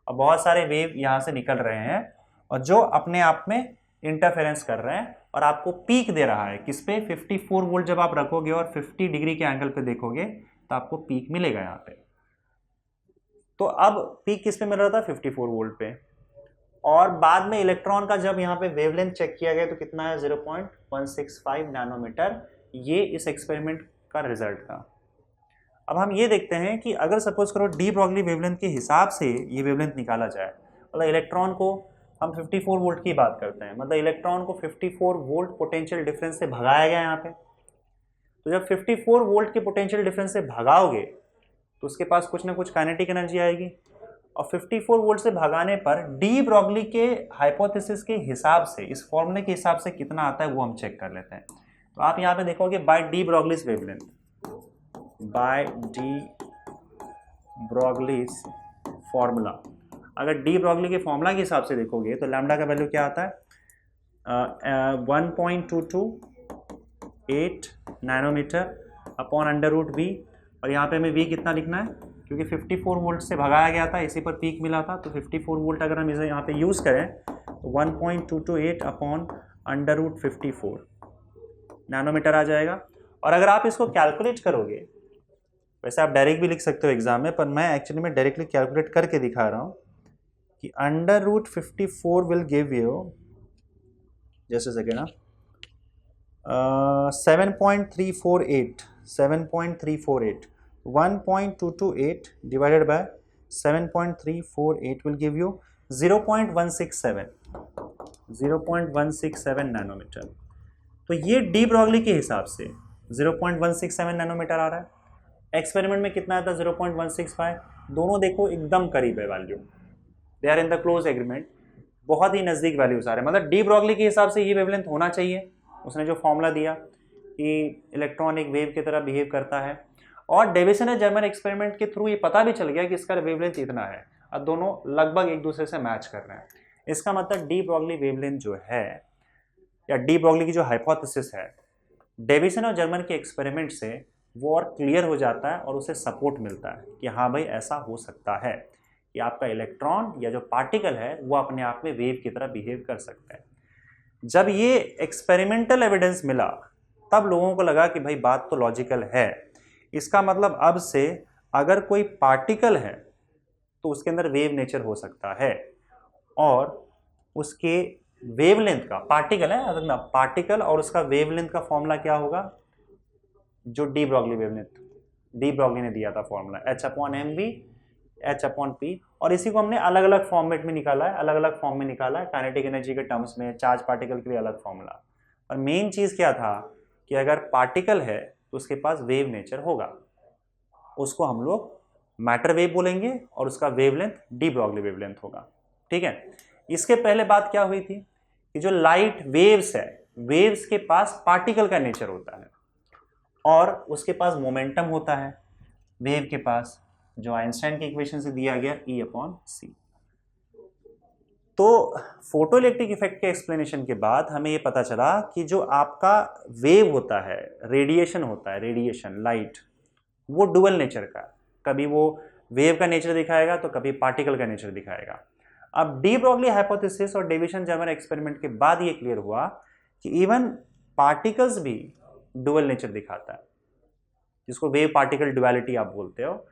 और बहुत सारे वेव यहाँ से निकल रहे हैं और जो अपने आप में इंटरफेरेंस कर रहे हैं और आपको पीक दे रहा है किस पे, 54 वोल्ट जब आप रखोगे और 50 डिग्री के एंगल पे देखोगे तो आपको पीक मिलेगा यहाँ पे। तो अब पीक किस पे मिल रहा था, 54 वोल्ट पे। और बाद में इलेक्ट्रॉन का जब यहाँ पे वेवलेंथ चेक किया गया तो कितना है, 0.165 नैनोमीटर। ये इस एक्सपेरिमेंट का रिजल्ट था। अब हम ये देखते हैं कि अगर सपोज करो डी ब्रॉगली वेवलेंथ के हिसाब से ये वेवलेंथ निकाला जाए, मतलब इलेक्ट्रॉन को हम 54 वोल्ट की बात करते हैं, मतलब इलेक्ट्रॉन को 54 वोल्ट पोटेंशियल डिफरेंस से भगाया गया यहाँ पे। तो जब 54 वोल्ट के पोटेंशियल डिफरेंस से भगाओगे तो उसके पास कुछ ना कुछ काइनेटिक एनर्जी आएगी और 54 वोल्ट से भगाने पर डी ब्रॉगली के हाइपोथेसिस के हिसाब से, इस फॉर्मूले के हिसाब से कितना आता है वो हम चेक कर लेते हैं। तो आप यहाँ पे देखोगे by de Broglie's wavelength, by de Broglie's formula. अगर डी ब्रॉगली के फॉर्मूला के हिसाब से देखोगे तो लैम्डा का वैल्यू क्या आता है, 1.228 nanometer upon under root v. और यहाँ पे हमें वी कितना लिखना है, क्योंकि 54 वोल्ट से भगाया गया था, इसी पर पीक मिला था। तो 54 वोल्ट अगर हम इसे यहाँ पे यूज़ करें तो 1.228 अपॉन अंडर रूट 54 नैनोमीटर आ जाएगा। और अगर आप इसको कैलकुलेट करोगे, वैसे आप डायरेक्ट भी लिख सकते हो एग्जाम में, पर मैं एक्चुअली में डायरेक्टली कैलकुलेट करके दिखा रहा हूँ कि under root 54 will give you, जैसे सेकेंड ना, 7.348 1.228 divided by 7.348 will give you 0.167 nanometer. तो ये डी ब्रॉगली के हिसाब से 0.167 नैनोमीटर आ रहा है। एक्सपेरिमेंट में कितना आता है, 0.165। दोनों देखो एकदम करीब है value, they are in the close agreement, बहुत ही नज़दीक वैल्यूज आ रहे हैं। मतलब डी ब्रॉगली के हिसाब से ये वेवलेंथ होना चाहिए, उसने जो फॉर्मूला दिया कि इलेक्ट्रॉन एक वेव की तरह बिहेव करता है। और डेविसन और जर्मन एक्सपेरिमेंट के थ्रू ये पता भी चल गया कि इसका वेवलेंथ इतना है और दोनों लगभग एक दूसरे से मैच कर रहे हैं। इसका मतलब डी ब्रॉगली वेवलेंथ जो है, या डी ब्रॉगली की जो हाइपोथेसिस है, डेविसन और जर्मन के एक्सपेरिमेंट से वो और क्लियर हो जाता है और उसे सपोर्ट मिलता है कि हाँ भाई ऐसा हो सकता है कि आपका इलेक्ट्रॉन या जो पार्टिकल है वो अपने आप में वेव की तरह बिहेव कर सकता है। जब ये एक्सपेरिमेंटल एविडेंस मिला तब लोगों को लगा कि भाई बात तो लॉजिकल है, इसका मतलब अब से अगर कोई पार्टिकल है तो उसके अंदर वेव नेचर हो सकता है, और उसके वेवलेंथ का, पार्टिकल है अगर ना, पार्टिकल और उसका वेवलेंथ का फॉर्मूला क्या होगा, जो de Broglie wavelength, de Broglie ने दिया था फॉर्मूला H/mv H/p, और इसी को हमने अलग अलग फॉर्मेट में निकाला है, अलग अलग फॉर्म में निकाला है, काइनेटिक एनर्जी के टर्म्स में, चार्ज पार्टिकल के लिए अलग फॉर्मूला। और मेन चीज क्या था कि अगर पार्टिकल है तो उसके पास वेव नेचर होगा, उसको हम लोग मैटर वेव बोलेंगे और उसका वेवलेंथ डी ब्रॉगली वेवलेंथ होगा। ठीक है, इसके पहले बात क्या हुई थी कि जो लाइट वेव्स है, वेव्स के पास पार्टिकल का नेचर होता है और उसके पास मोमेंटम होता है वेव के पास, जो आइंस्टाइन के इक्वेशन से दिया गया E/c। तो फोटो इलेक्ट्रिक इफेक्ट के एक्सप्लेनेशन के बाद हमें ये पता चला कि जो आपका वेव होता है, रेडिएशन होता है, रेडिएशन लाइट, वो डुअल नेचर का, कभी वो वेव का नेचर दिखाएगा तो कभी पार्टिकल का नेचर दिखाएगा। अब डी ब्रॉगली हाइपोथेसिस और डेविसन जर्मर एक्सपेरिमेंट के बाद ये क्लियर हुआ कि इवन पार्टिकल्स भी डुअल नेचर दिखाता है, जिसको वेव पार्टिकल डुअलिटी आप बोलते हो।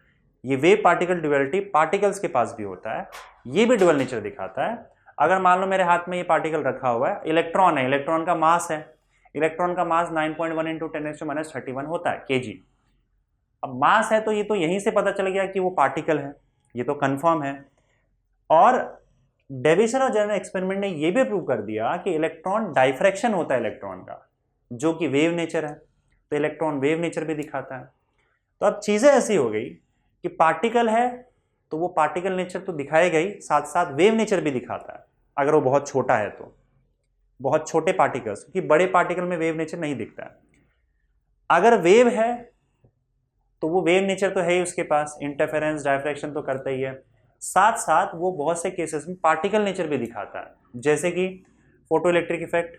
ये वेव पार्टिकल डुअलिटी पार्टिकल्स के पास भी होता है, ये भी डुअल नेचर दिखाता है। अगर मान लो मेरे हाथ में ये पार्टिकल रखा हुआ है, इलेक्ट्रॉन है, इलेक्ट्रॉन का मास है, इलेक्ट्रॉन का मास 9.1 × 10⁻³ होता है kg। अब मास है तो ये तो यहीं से पता चल गया कि वो पार्टिकल है, ये तो कंफर्म है। और डेविसन और जर्मर एक्सपेरिमेंट ने ये भी प्रूव कर दिया कि इलेक्ट्रॉन डाइफ्रैक्शन होता है इलेक्ट्रॉन का, जो कि वेव नेचर है, तो इलेक्ट्रॉन वेव नेचर भी दिखाता है। तो अब चीजें ऐसी हो गई कि पार्टिकल है तो वो पार्टिकल नेचर तो दिखाएगा ही, साथ साथ वेव नेचर भी दिखाता है अगर वो बहुत छोटा है तो, बहुत छोटे पार्टिकल्स, क्योंकि बड़े पार्टिकल में वेव नेचर नहीं दिखता है। अगर वेव है तो वो वेव नेचर तो है ही उसके पास, इंटरफेरेंस डायफ्रैक्शन तो करता ही है, साथ साथ वो बहुत से केसेस में पार्टिकल नेचर भी दिखाता है, जैसे कि photo electric effect,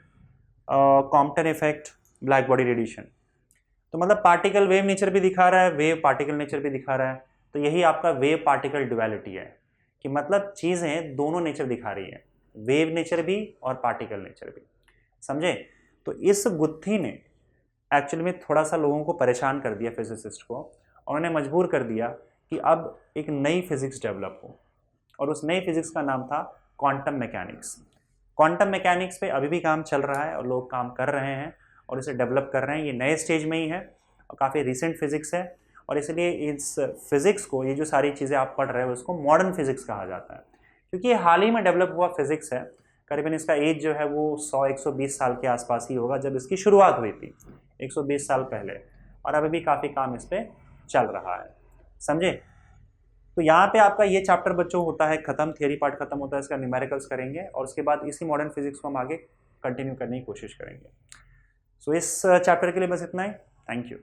Compton effect, black body radiation. तो मतलब पार्टिकल वेव नेचर भी दिखा रहा है, वेव पार्टिकल नेचर भी दिखा रहा है। तो यही आपका वेव पार्टिकल डुअलिटी है कि मतलब चीजें दोनों नेचर दिखा रही है, वेव नेचर भी और पार्टिकल नेचर भी। समझे? तो इस गुत्थी ने एक्चुअली में थोड़ा सा लोगों को परेशान कर दिया, फिजिसिस्ट को, और उन्हें मजबूर कर दिया कि अब एक नई फिजिक्स डेवलप हो, और उस नई फिजिक्स का नाम था क्वांटम मैकेनिक्स। क्वांटम मैकेनिक्स पे अभी भी काम चल रहा है और लोग काम कर रहे हैं और इसे डेवलप कर रहे हैं। ये नए स्टेज में ही है और काफ़ी रिसेंट फिजिक्स है, और इसलिए इस फिजिक्स को, ये जो सारी चीज़ें आप पढ़ रहे हो, इसको मॉडर्न फिजिक्स कहा जाता है, क्योंकि ये हाल ही में डेवलप हुआ फिजिक्स है। करीबन इसका एज जो है वो 100-120 साल के आसपास ही होगा जब इसकी शुरुआत हुई थी, 120 साल पहले, और अभी भी काफ़ी काम इस पर चल रहा है। समझे? तो यहाँ पे आपका ये चैप्टर बच्चों होता है खत्म, थियरी पार्ट खत्म होता है, इसका न्यूमेरिकल्स करेंगे और उसके बाद इसी मॉडर्न फिजिक्स को हम आगे कंटिन्यू करने की कोशिश करेंगे। सो इस चैप्टर के लिए बस इतना ही। Thank you.